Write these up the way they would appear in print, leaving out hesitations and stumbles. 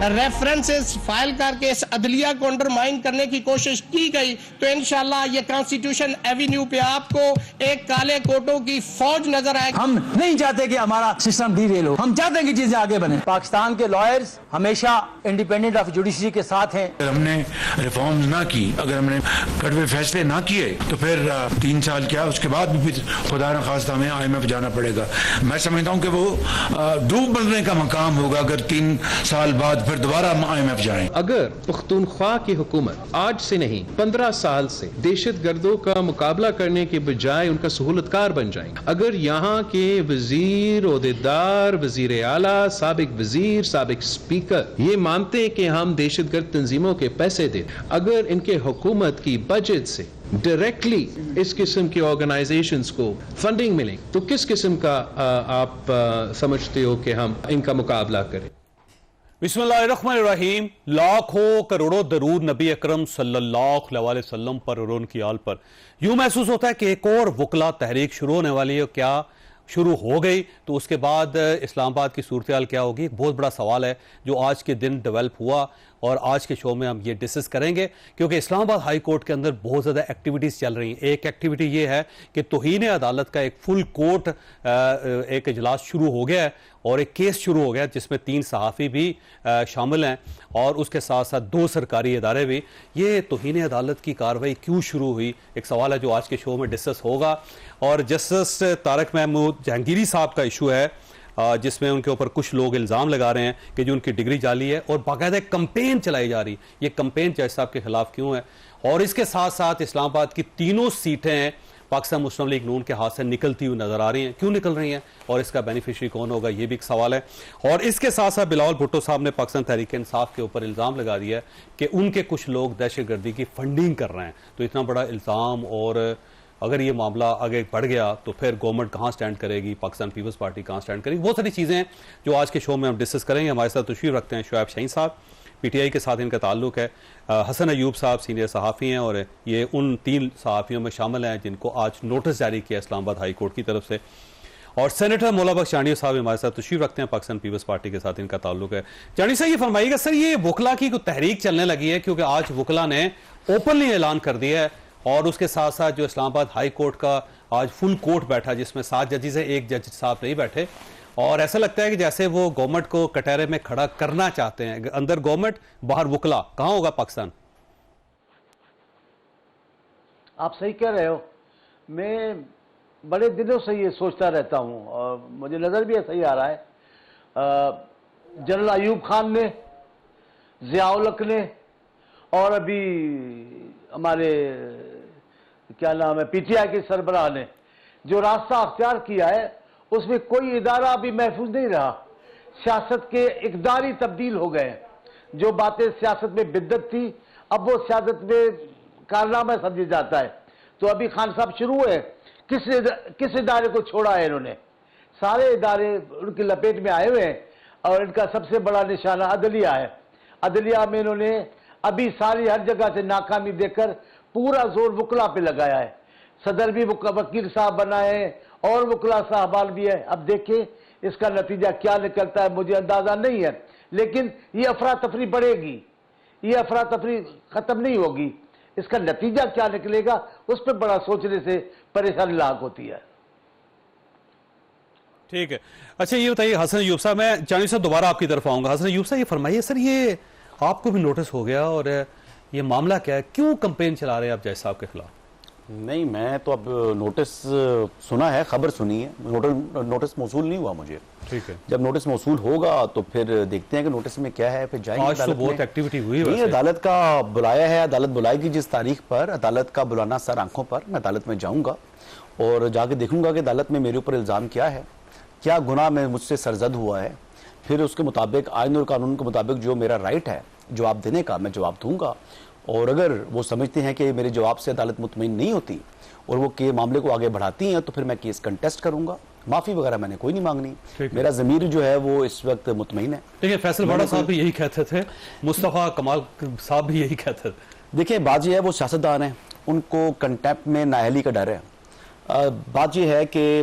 References file करके इस अदलिया को अंडरमाइन करने की कोशिश की गई तो इंशाल्लाह ये कॉन्स्टिट्यूशन एवेन्यू पे आपको एक काले कोटों की फौज नजर आएगी। हम नहीं चाहते कि हमारा सिस्टम डिरेल हो, हम चाहते हैं कि चीजें आगे बने। पाकिस्तान के लॉयर्स हमेशा इंडिपेंडेंट ऑफ जुडिशरी के साथ हैं। अगर हमने रिफॉर्म ना की, अगर हमने कड़वे फैसले ना किए तो फिर 3 साल क्या, उसके बाद भी फिर खुदा न खास्ता हमें IMF जाना पड़ेगा। मैं समझता हूँ कि वो डूब मरने का मकाम होगा अगर 3 साल बाद फिर दोबारा IMF जाएं। अगर पख्तूनख्वा की हुकूमत आज से नहीं 15 साल से दहशतगर्दों का मुकाबला करने के बजाय उनका सहूलतकार बन जाए, अगर यहाँ के वजीर, ओहदेदार, वजीर आला, साबिक वजीर, साबिक स्पीकर ये मानते हैं कि हम दहशतगर्द तंजीमों के पैसे दें, अगर इनके हुकूमत की बजट से डायरेक्टली इस किस्म की ऑर्गेनाइजेशंस को फंडिंग मिले तो किस किस्म का आप समझते हो कि हम इनका मुकाबला करें? बिस्मिल्लाहिर्रहमानिर्रहीम। लाखों करोड़ों दरूद नबी अकरम सल्लल्लाहु अलैहि वसल्लम पर और उनकी आल पर। यूं महसूस होता है कि एक और वकला तहरीक शुरू होने वाली है। क्या शुरू हो गई तो उसके बाद इस्लामाबाद की सूरत हाल क्या होगी, बहुत बड़ा सवाल है जो आज के दिन डेवलप हुआ और आज के शो में हम ये डिस्कस करेंगे, क्योंकि इस्लामाबाद हाई कोर्ट के अंदर बहुत ज़्यादा एक्टिविटीज़ चल रही हैं। एक एक्टिविटी ये है कि तौहीन अदालत का एक फुल कोर्ट एक इजलास शुरू हो गया है और एक केस शुरू हो गया जिसमें 3 सहाफ़ी भी शामिल हैं और उसके साथ साथ 2 सरकारी इदारे भी। ये तौहीन अदालत की कार्रवाई क्यों शुरू हुई, एक सवाल है जो आज के शो में डिस्कस होगा। और जस्टिस तारक महमूद जहांगीरी साहब का इशू है जिसमें उनके ऊपर कुछ लोग इल्ज़ाम लगा रहे हैं कि जो उनकी डिग्री जाली है और बाकायदा कंपेन चलाई जा रही है। ये कंपेन जज साहब के खिलाफ क्यों है? और इसके साथ साथ इस्लामाबाद की 3 सीटें पाकिस्तान मुस्लिम लीग नून के हाथ से निकलती हुई नजर आ रही हैं, क्यों निकल रही हैं और इसका बेनिफिशियरी कौन होगा, ये भी एक सवाल है। और इसके साथ साथ बिलावल भुट्टो साहब ने पाकिस्तान तहरीक इंसाफ के ऊपर इल्ज़ाम लगा दिया है कि उनके कुछ लोग दहशतगर्दी की फंडिंग कर रहे हैं। तो इतना बड़ा इल्ज़ाम, और अगर ये मामला आगे बढ़ गया तो फिर गवर्नमेंट कहाँ स्टैंड करेगी, पाकिस्तान पीपल्स पार्टी कहाँ स्टैंड करेगी, बहुत सारी चीज़ें हैं जो आज के शो में हम डिस्कस करेंगे। हमारे साथ तशरीफ रखते हैं शुएब शाहीन साहब, PTI के साथ इनका ताल्लुक है। हसन अयूब साहब सीनियर सहाफ़ी हैं और ये उन 3 सहाफ़ियों में शामिल हैं जिनको आज नोटिस जारी किया इस्लामाबाद हाई कोर्ट की तरफ से। और सेनेटर मौला बख्श चांडिया साहब हमारे साथ तशरीफ रखते हैं, पाकिस्तान पीपल्स पार्टी के साथ इनका ताल्लुक है। चांडिया साहब ये फरमाइएगा सर, ये वकला की तहरीक चलने लगी है क्योंकि आज वकला ने ओपनली ऐलान कर दिया है और उसके साथ साथ जो इस्लामाबाद हाई कोर्ट का आज फुल कोर्ट बैठा जिसमें 7 जजेस है, 1 जज साहब नहीं बैठे, और ऐसा लगता है कि जैसे वो गवर्नमेंट को कटहरे में खड़ा करना चाहते हैं। अंदर गवर्नमेंट, बाहर वकला, कहां होगा पाकिस्तान? आप सही कह रहे हो। मैं बड़े दिनों से ये सोचता रहता हूं और मुझे नजर भी ऐसा ही आ रहा है। जनरल अयूब खान ने, जियाउल हक ने और अभी हमारे क्या नाम है PTI के सरबराह ने जो रास्ता अख्तियार किया है उसमें कोई इदारा अभी महफूज नहीं रहा। सियासत के इक़दार ही तब्दील हो गए। जो बातें सियासत में बिद्दत थी अब वो सियासत में कारनामा समझा जाता है। तो अभी खान साहब शुरू हुए, किस इदारे को छोड़ा है इन्होंने? सारे इदारे उनकी लपेट में आए हुए हैं और इनका सबसे बड़ा निशाना अदलिया है। अदलिया में इन्होंने अभी सारी हर जगह से नाकामी देकर पूरा जोर वकला पे लगाया है। सदर भी वकील साहब बनाए और वकला साहबान भी है। अब देखिए इसका नतीजा क्या निकलता है, मुझे अंदाजा नहीं है, लेकिन ये अफरा तफरी बढ़ेगी, ये अफरा तफरी खत्म नहीं होगी। इसका नतीजा क्या निकलेगा उस पर बड़ा सोचने से परेशानी लाक होती है। ठीक है, अच्छा ये बताइए हसन अयूब साहब, मैं चांदी साहब दोबारा आपकी तरफ आऊंगा। हसन अयूब साहब ये फरमाइए सर, ये आपको भी नोटिस हो गया और ये मामला क्या है, क्यों कंपेन चला रहे हैं आप जज साहब के खिलाफ? नहीं, मैं तो अब नोटिस सुना है, खबर सुनी है, नोटिस मौसूल नहीं हुआ मुझे। ठीक है, जब नोटिस मौसूल होगा तो फिर देखते हैं कि नोटिस में क्या है, फिर जाएंगे। आज तो बहुत एक्टिविटी हुई है। अदालत का बुलाया है, अदालत बुलाएगी जिस तारीख पर, अदालत का बुलाना सर आंखों पर। मैं अदालत में जाऊंगा और जाके देखूंगा कि अदालत में मेरे ऊपर इल्ज़ाम क्या है, क्या गुनाह में मुझसे सरजद हुआ है। फिर उसके मुताबिक आइन और कानून के मुताबिक जो मेरा राइट है जवाब देने का, मैं जवाब दूंगा। और अगर वो समझते हैं कि मेरे जवाब से अदालत मुतमईन नहीं होती और वो के मामले को आगे बढ़ाती हैं तो फिर मैं केस कंटेस्ट करूंगा। माफी वगैरह मैंने कोई नहीं मांगनी, मेरा ज़मीर जो है वो इस वक्त मुतमईन है। देखिए फैसल बाड़ा साहब भी यही कहते थे, मुस्तफ़ा कमाल साहब भी यही कहते थे। देखिए बात यह है, वो सियासतदान हैं, उनको कंटेम्प्ट में नाअहली का डर है। बात यह है कि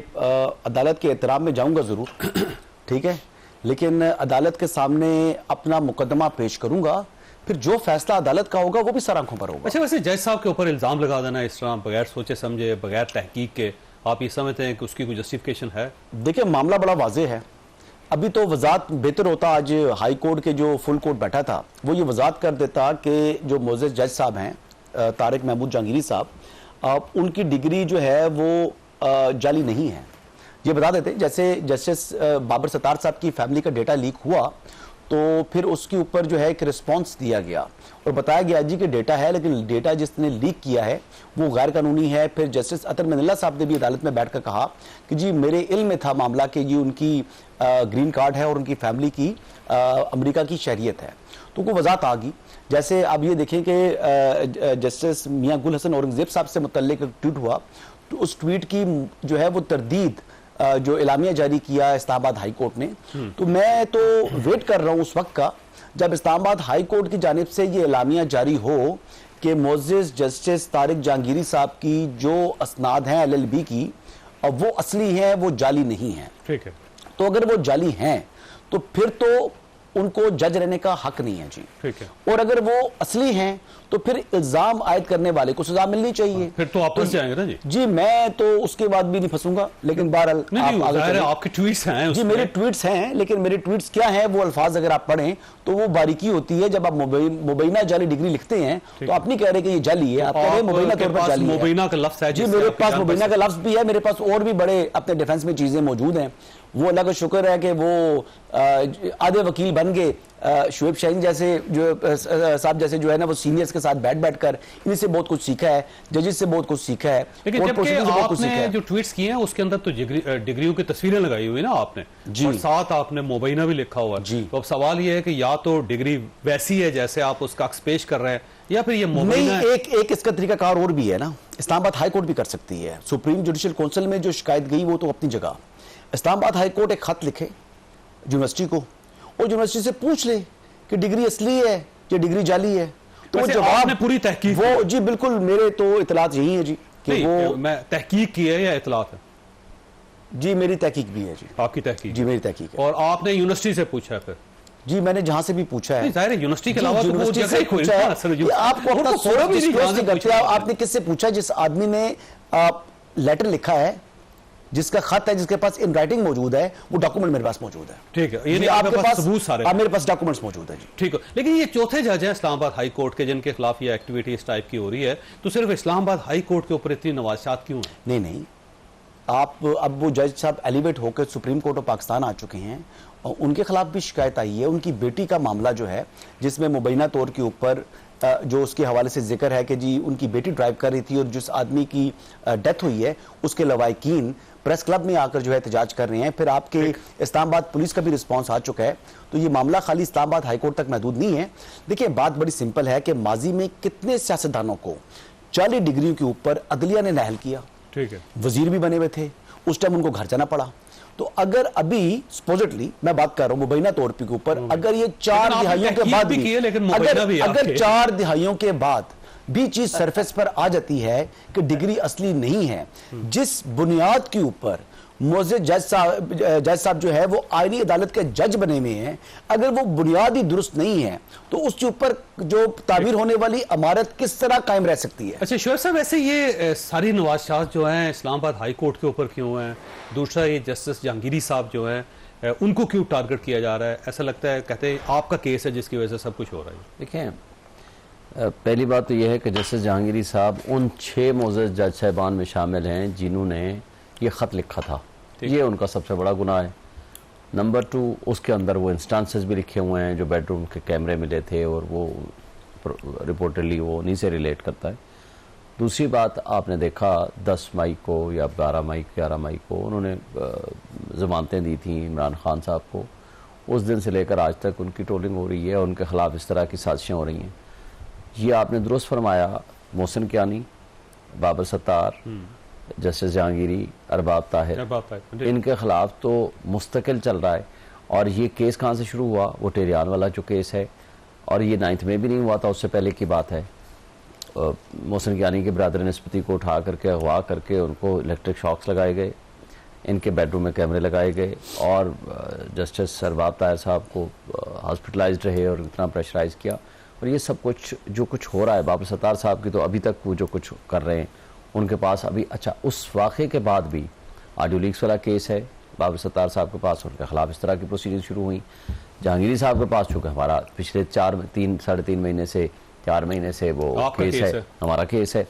अदालत के एहतराम में जाऊंगा ज़रूर, ठीक है, लेकिन अदालत के सामने अपना मुकदमा पेश करूंगा, फिर जो फैसला अदालत का होगा वो भी सर आंखों पर होगा। अच्छा, वैसे जज साहब के ऊपर इल्जाम लगा देना इस तरह बगैर सोचे समझे, बगैर तहकीक के, आप ये समझते हैं कि उसकी कोई जस्टिफिकेशन है? देखिए, मामला बड़ा वाजे है। अभी तो वजात बेहतर होता, आज हाई कोर्ट के जो फुल कोर्ट बैठा था वो ये वजात कर देता कि जो मोअज़्ज़ज़ जज साहब हैं तारिक महमूद जहांगीरी साहब, उनकी डिग्री जो है वो जाली नहीं है। ये बता देते, जैसे जस्टिस बाबर सत्तार साहब की फैमिली का डेटा लीक हुआ तो फिर उसके ऊपर जो है एक रिस्पॉन्स दिया गया और बताया गया जी कि डेटा है, लेकिन डेटा जिसने लीक किया है वो गैर कानूनी है। फिर जस्टिस अतर मनिल्ला साहब ने भी अदालत में बैठकर कहा कि जी मेरे इल्म में था मामला कि ये उनकी ग्रीन कार्ड है और उनकी फैमिली की अमेरिका की शहरियत है, तो उनको वजात आ गई। जैसे आप ये देखें कि जस्टिस मियां गुल हसन औरंगजेब साहब से मुतल्लिक ट्वीट हुआ, तो उस ट्वीट की जो है वो तरदीद जो इलामिया जारी किया इस्लामाबाद हाई कोर्ट ने, तो मैं तो वेट कर रहा हूं उस वक्त का जब इस्लामाबाद हाई कोर्ट की जानिब से ये इलामिया जारी हो कि मुअज़्ज़ज़ जस्टिस तारिक जहांगीरी साहब की जो असनाद हैं LLB की, अब वो असली हैं, वो जाली नहीं है। ठीक है, तो अगर वो जाली हैं तो फिर तो उनको जज रहने का हक नहीं है जी। ठीक है, और अगर वो असली हैं तो फिर इल्जाम आयद करने वाले को सजा मिलनी चाहिए। फिर तो आप फंस जाएंगे ना जी। जी मैं तो उसके बाद भी नहीं फंसूंगा, लेकिन बहरहाल आपके ट्वीट्स हैं जी, मेरे ट्वीट्स हैं, लेकिन मेरे ट्वीट्स क्या हैं वो अल्फाज अगर आप पढ़ें तो वो बारीकी होती है। जब आप मुबैना जाली डिग्री लिखते हैं तो आप नहीं कह रहे कि ये जाली है, आप कह रहे हैं मुबैना तौर पर जाली है। मुबैना का लफ्ज है जी, मेरे पास मुबैना का लफ्ज भी है, मेरे पास और भी बड़े अपने डिफेंस में चीजें मौजूद हैं। वो अल्लाह का शुक्र है कि वो आधे वकील बन गए। शुएब शाहीन जैसे जो साहब जैसे जो है ना, वो सीनियर्स के साथ बैठ कर इन्हीं से बहुत कुछ सीखा है, जजेस से बहुत कुछ सीखा है। लेकिन जबकि आपने जो ट्वीट्स किए हैं उसके अंदर तो डिग्रियों की तस्वीरें लगाई हुई ना आपने, और साथ आपने मुबैना भी लिखा हुआ है। तो अब सवाल ये है कि या तो डिग्री वैसी है जैसे आप उसका अक्स पेश कर रहे हैं, या फिर ये मुबैना नहीं। एक इसका तरीकाकार और भी है ना, इस्लामाबाद हाई कोर्ट भी कर सकती है। सुप्रीम जुडिशियल काउंसिल में जो शिकायत गई वो तो अपनी जगह, इस्लामाबाद हाई कोर्ट एक खत लिखे यूनिवर्सिटी को और यूनिवर्सिटी से पूछ ले कि डिग्री असली है या डिग्री जाली है, तो जवाब पूरी तहकीक वो जी बिल्कुल मेरे तो इतलात यही है जी कि वो मैं तहकीक की है या इतलात है? जी मेरी तहकीक भी है जी। आपकी तहकीक? जी मेरी तहकीक है। और आपने यूनिवर्सिटी से पूछा है? फिर जी मैंने जहां से भी पूछा है। जाहिर है यूनिवर्सिटी के अलावा यूनिवर्सिटी से पूछा है। आपको अपना सोर्स डिस्क्लोज नहीं करते। आपने किससे पूछा? जिस आदमी ने लेटर लिखा है, जिसका खत है, जिसके पास इन राइटिंग मौजूद है, वो डॉक्यूमेंट मेरे पास मौजूद है। ठीक है, ये आपके पास सबूत सारे? मेरे पास डॉक्यूमेंट्स मौजूद है जी। ठीक है, लेकिन ये चौथे जज हैं इस्लामाबाद हाई कोर्ट के जिनके खिलाफ ये एक्टिविटी इस टाइप की हो रही है, तो सिर्फ इस्लामाबाद हाई कोर्ट के ऊपर इतनी नवाज़ात क्यों है? नहीं नहीं, आप अब वो जज साहब एलिवेट होकर सुप्रीम कोर्ट ऑफ पाकिस्तान आ चुके हैं और उनके खिलाफ भी शिकायत आई है। उनकी बेटी का मामला जो है, जिसमें मुबैना तौर के ऊपर जो उसके हवाले से जिक्र है कि जी उनकी बेटी ड्राइव कर रही थी और जिस आदमी की डेथ हुई है उसके लवाहिकीन प्रेस क्लब में आकर जो है एहतजाज कर रहे हैं। फिर आपके इस्लामाबाद पुलिस का भी रिस्पांस आ चुका है। तो ये मामला खाली इस्लामाबाद हाई कोर्ट तक महदूद नहीं है। देखिए, बात बड़ी सिंपल है कि माजी में कितने सियासतदानों को 40 डिग्रियों के ऊपर अदलिया ने नाअहल किया। ठीक है, वजीर भी बने हुए थे, उस टाइम उनको घर जाना पड़ा। तो अगर अभी सपोजिटली मैं बात कर रहा हूं मुबैना तौर के ऊपर, अगर ये 4 दिहाइयों के बाद भी अगर 4 दिहाइयों के बाद भी चीज सरफेस पर आ जाती है कि डिग्री असली नहीं है, जिस बुनियाद के ऊपर मुअज़्ज़ज़ जज साहब जो है वो आईनी अदालत के जज बने हुए हैं, अगर वो बुनियाद ही दुरुस्त नहीं है तो उसके ऊपर जो ताबीर होने वाली इमारत किस तरह कायम रह सकती है? अच्छा शुएब साहब, ऐसे ये सारी नवाज़ात जो हैं इस्लामाबाद हाई कोर्ट के ऊपर क्यों हैं? दूसरा, ये जस्टिस जहांगीरी साहब जो हैं उनको क्यों टारगेट किया जा रहा है? ऐसा लगता है कहते हैं आपका केस है जिसकी वजह से सब कुछ हो रहा है। देखें, पहली बात तो यह है कि जस्टिस जहांगीरी साहब उन 6 मुअज़्ज़ज़ जज साहिबान में शामिल हैं जिन्होंने ये ख़त लिखा था। ये उनका सबसे बड़ा गुनाह है। नंबर 2, उसके अंदर वो इंस्टांसेस भी लिखे हुए हैं जो बेडरूम के कैमरे मिले थे और वो रिपोर्टली वो उन्हीं से रिलेट करता है। दूसरी बात, आपने देखा 10 मई को या 12 मई 11 मई को उन्होंने ज़मानतें दी थी इमरान खान साहब को। उस दिन से लेकर आज तक उनकी ट्रोलिंग हो रही है और उनके ख़िलाफ़ इस तरह की साजिशें हो रही हैं। ये आपने दुरुस्त फरमाया, मोहसिन कियानी, बाबर सत्तार, जस्टिस जहांगीरी, अरबाब ताहिर, इनके खिलाफ तो मुस्तकिल चल रहा है। और ये केस कहाँ से शुरू हुआ? वो टेरियान वाला जो केस है, और ये 9th में भी नहीं हुआ था, उससे पहले की बात है। मोहसिन कियानी के ब्रदर निस्बती को उठा करके अगवा करके उनको इलेक्ट्रिक शॉक्स लगाए गए। इनके बेडरूम में कैमरे लगाए गए और जस्टिस सरबाब ताहिर साहब को हॉस्पिटलाइज्ड रहे और इतना प्रेशराइज किया। और ये सब कुछ जो कुछ हो रहा है, बाबर सत्तार साहब की तो अभी तक वो जो कुछ कर रहे हैं उनके पास अभी, अच्छा उस वाक़े के बाद भी ऑडियो लीक्स वाला केस है बाबर सत्तार साहब के पास, उनके खिलाफ इस तरह की प्रोसीडिंग शुरू हुई। जहांगीरी साहब के पास चूँकि हमारा पिछले 3-3.5 महीने से 4 महीने से वो केस है, हमारा केस है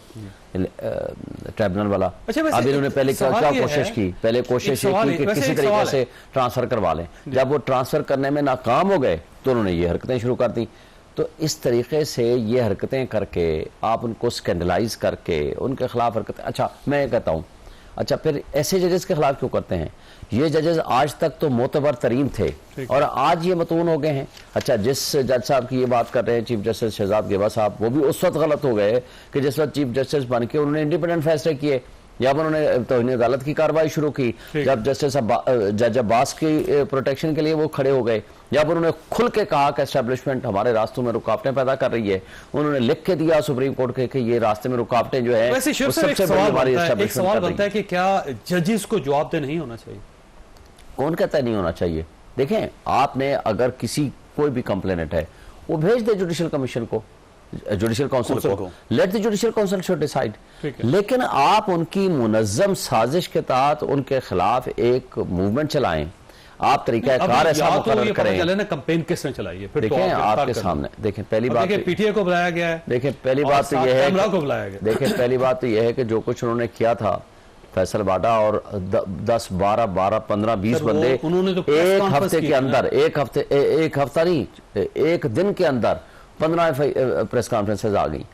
ट्रिब्यूनल वाला। अब इन्होंने पहले क्या कोशिश की, पहले कोशिश की कि किसी तरीके से ट्रांसफर करवा लें। जब वो ट्रांसफर करने में नाकाम हो गए तो उन्होंने ये हरकतें शुरू कर दी। तो इस तरीके से ये हरकतें करके आप उनको स्कैंडलाइज करके उनके खिलाफ हरकतें, अच्छा मैं कहता हूँ, अच्छा फिर ऐसे जजेस के खिलाफ क्यों करते हैं? ये जजेस आज तक तो मोतबर तरीन थे और आज ये मतून हो गए हैं। अच्छा जिस जज साहब की ये बात कर रहे हैं चीफ जस्टिस शहजाद गेबा साहब, वो भी उस वक्त गलत हो गए कि जिस वक्त चीफ जस्टिस बन के उन्होंने इंडिपेंडेंट फैसले किए, जब उन्होंने तौहीन अदालत की कार्रवाई शुरू की, जब जस्टिस जज अब्बास की प्रोटेक्शन के लिए वो खड़े हो गए, जब उन्होंने खुल के कहा कि एस्टेब्लिशमेंट हमारे रास्तों में रुकावटें पैदा कर रही है, उन्होंने लिख के दिया सुप्रीम कोर्ट के कि ये रास्ते में रुकावटें जो है सबसे बड़ी हमारी एस्टेब्लिशमेंट। सवाल बनता है कि क्या जजेस को जवाबदेह नहीं होना चाहिए? कौन कहता है नहीं होना चाहिए? देखें, आपने अगर किसी कोई भी कंप्लेनेंट है वो भेज दे जुडिशियल कमीशन को, जुडिशियल काउंसिल को, let the judicial council should decide. लेकिन आप उनकी मुनज्जम साजिश के तहत उनके खिलाफ एक मूवमेंट चलाएं, आप तरीकाकार ऐसा मुकर्रर करें। कैंपेन किसने चलाई है? देखें आपके सामने, देखें पहली बात पीटीए को बुलाया गया है, देखें पहली बात तो यह है, देखें पहली बात तो यह है कि जो कुछ उन्होंने किया था फैसल बाटा और 10, 12, 15, 20 बंदे एक हफ्ते के अंदर, एक हफ्ता नहीं, एक दिन के अंदर 15 प्रेस कॉन्फ्रेंसेज आ गई।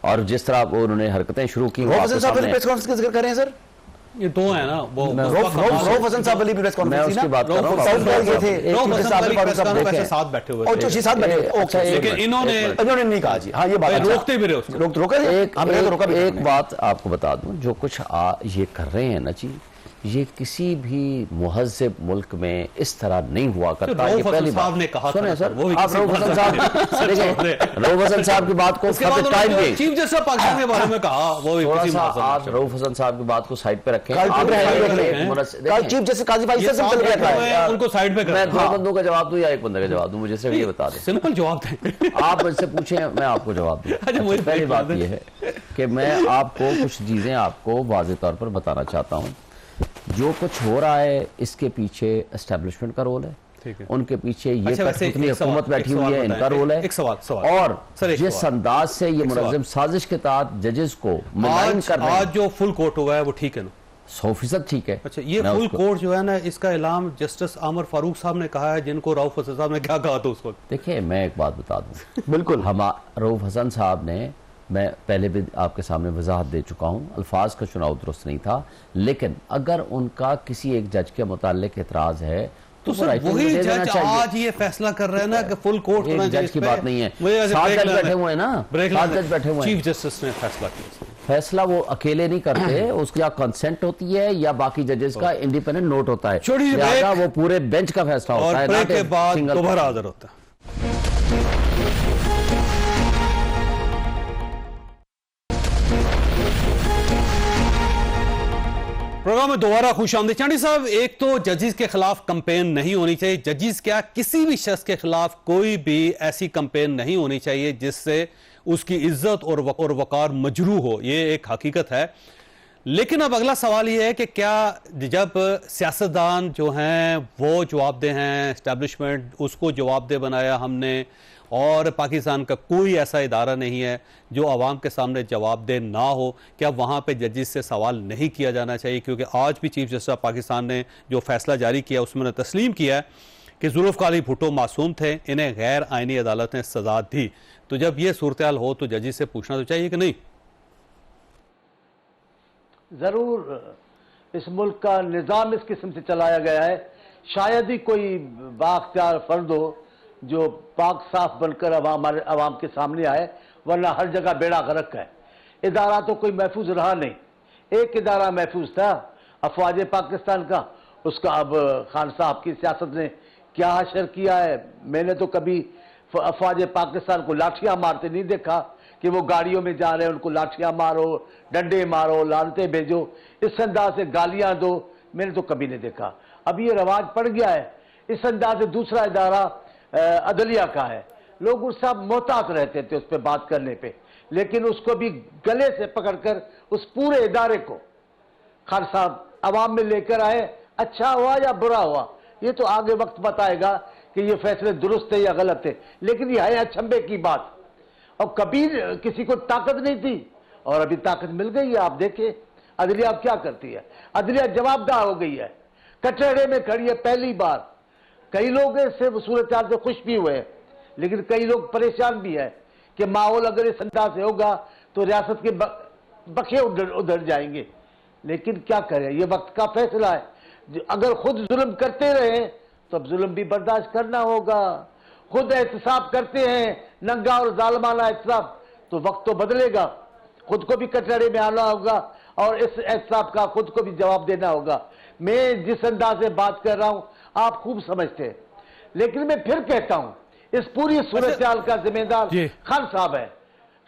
और जिस तरह उन्होंने हरकतें शुरू की, प्रेस कॉन्फ्रेंस का जिक्र कर रहे हैं सर, ये दो है ना, वो रऊफ हसन साहब वाली प्रेस कॉन्फ्रेंस, मैं उसकी बात कर रहा हूं, साथ बैठे हुए और जो साथ बैठे, लेकिन इन्होंने नहीं कहा जी। हाँ ये बात रोकते भी रहे उसको। एक बात आपको बता दूं, जो कुछ ये कर रहे हैं ना जी, ये किसी भी मुहज़्ज़ब मुल्क में इस तरह नहीं हुआ करता। ये पहली बात ने कहा, सुने सर, आप रऊफ हसन साहब, रऊफ हसन साहब की बात को टाइम दें, चीफ जस्टिस पाकिस्तान के बारे में कहा, वो थोड़ा सा आप रऊफ हसन साहब की बात को साइड पे रखें। कल चीफ जस्टिस काजी भाई से सिंपल कहता उनको साइड पे, मैं 2 बंदों का जवाब दूं या एक बंदे का जवाब दूं, मुझे सिर्फ ये बता दें। सिंपल जवाब दें, आप मुझसे पूछें मैं आपको जवाब दूं। पहली बात ये है कि मैं आपको कुछ चीजें आपको वाज़ेह तौर पर बताना चाहता हूँ। जो कुछ हो रहा है इसके पीछे एस्टेब्लिशमेंट का रोल है, उनके पीछे ये कठपुतली हुकूमत बैठी हुई है, इनका रोल है। एक सवाल और जिस अंदाज से ये मुनज़्ज़म साजिश के तहत जजेस को मुलायम कर रहे हैं, आज जो फुल कोर्ट हुआ है वो ठीक है ना? 100% ठीक है। अच्छा, ये फुल कोर्ट जो है ना, इसका ऐलान जस्टिस आमर फारूक साहब ने कहा है, जिनको रऊफ हसन साहब ने क्या कहा था उस वक्त? देखिए मैं एक बात बता दूं, बिल्कुल हम रऊफ हसन साहब ने, मैं पहले भी आपके सामने वजाहत दे चुका हूँ, अल्फाज का चुनाव दुरुस्त नहीं था, लेकिन अगर उनका किसी एक जज के मुताल्लिक एतराज है तो वही जज आज ये फैसला कर रहे हैं ना कि फुल कोर्ट होना चाहिए। जज की बात नहीं है, 7 जज बैठे हुए हैं ना, 7 जज बैठे हुए हैं। चीफ जस्टिस ने फैसला किया, फैसला वो अकेले नहीं करते, उसकी या कंसेंट होती है या बाकी जजेस का इंडिपेंडेंट नोट होता है, लिहाजा वो पूरे बेंच का फैसला होता है। ब्रेक के बाद दोबारा हाजिर होता है। प्रोग्राम में दोबारा खुशामदीद। चांडी साहब, एक तो जजेस के खिलाफ कंपेन नहीं होनी चाहिए, जजेस क्या किसी भी शख्स के खिलाफ कोई भी ऐसी कंपेन नहीं होनी चाहिए जिससे उसकी इज्जत और वकार मजरू हो, ये एक हकीकत है। लेकिन अब अगला सवाल ये है कि क्या जब सियासतदान जो हैं वो जवाबदेह हैं, एस्टेब्लिशमेंट उसको जवाबदेह बनाया हमने, और पाकिस्तान का कोई ऐसा इदारा नहीं है जो आवाम के सामने जवाबदेह ना हो, क्या वहाँ पे जजेस से सवाल नहीं किया जाना चाहिए? क्योंकि आज भी चीफ जस्टिस पाकिस्तान ने जो फैसला जारी किया उसमें तस्लीम किया है कि जुल्फ़िकार अली भुट्टो मासूम थे, इन्हें गैर आइनी अदालत ने सजा दी। तो जब ये सूरत हाल हो तो जजेस से पूछना तो चाहिए कि नहीं? जरूर, इस मुल्क का निज़ाम इस किस्म से चलाया गया है, शायद ही कोई बाख्तियार फर्द हो जो पाक साफ बनकर अवाम के सामने आए, वरना हर जगह बेड़ा गर्क है। इदारा तो कोई महफूज रहा नहीं। एक इदारा महफूज था, अफवाज पाकिस्तान का, उसका अब खान साहब की सियासत ने क्या हशर किया है। मैंने तो कभी अफवाज पाकिस्तान को लाठियां मारते नहीं देखा कि वो गाड़ियों में जा रहे हैं, उनको लाठियां मारो, डंडे मारो, लानते भेजो, इस अंदाज से गालियां दो मैंने तो कभी नहीं देखा। अब ये रवाज पड़ गया है, इस अंदाज से दूसरा इदारा अदलिया का है, लोग उस साहब मोहतात रहते थे उस पर बात करने पे, लेकिन उसको भी गले से पकड़कर उस पूरे इदारे को खान साहब अवाम में लेकर आए। अच्छा हुआ या बुरा हुआ ये तो आगे वक्त बताएगा कि ये फैसले दुरुस्त थे या गलत थे, लेकिन यह है अचंभे की बात। और कभी किसी को ताकत नहीं थी और अभी ताकत मिल गई है। आप देखें अदलिया अब क्या करती है, अदलिया जवाबदाह हो गई है, कटहरे में खड़ी है पहली बार। कई लोग इससे सूरत हाल से खुश भी हुए हैं, लेकिन कई लोग परेशान भी है कि माहौल अगर इस अंदाज से होगा तो रियासत के बखे उधर जाएंगे। लेकिन क्या करें, ये वक्त का फैसला है। अगर खुद जुल्म करते रहे तो अब जुल्म भी बर्दाश्त करना होगा। खुद एहतसाब करते हैं नंगा और जालमाना एहतसाब, तो वक्त तो बदलेगा, खुद को भी कटहरे में आना होगा और इस एहतसाब का खुद को भी जवाब देना होगा। मैं जिस अंदाज से बात कर रहा हूं आप खूब समझते हैं, लेकिन मैं फिर कहता हूं इस पूरी सूरत हाल का जिम्मेदार खान साहब है।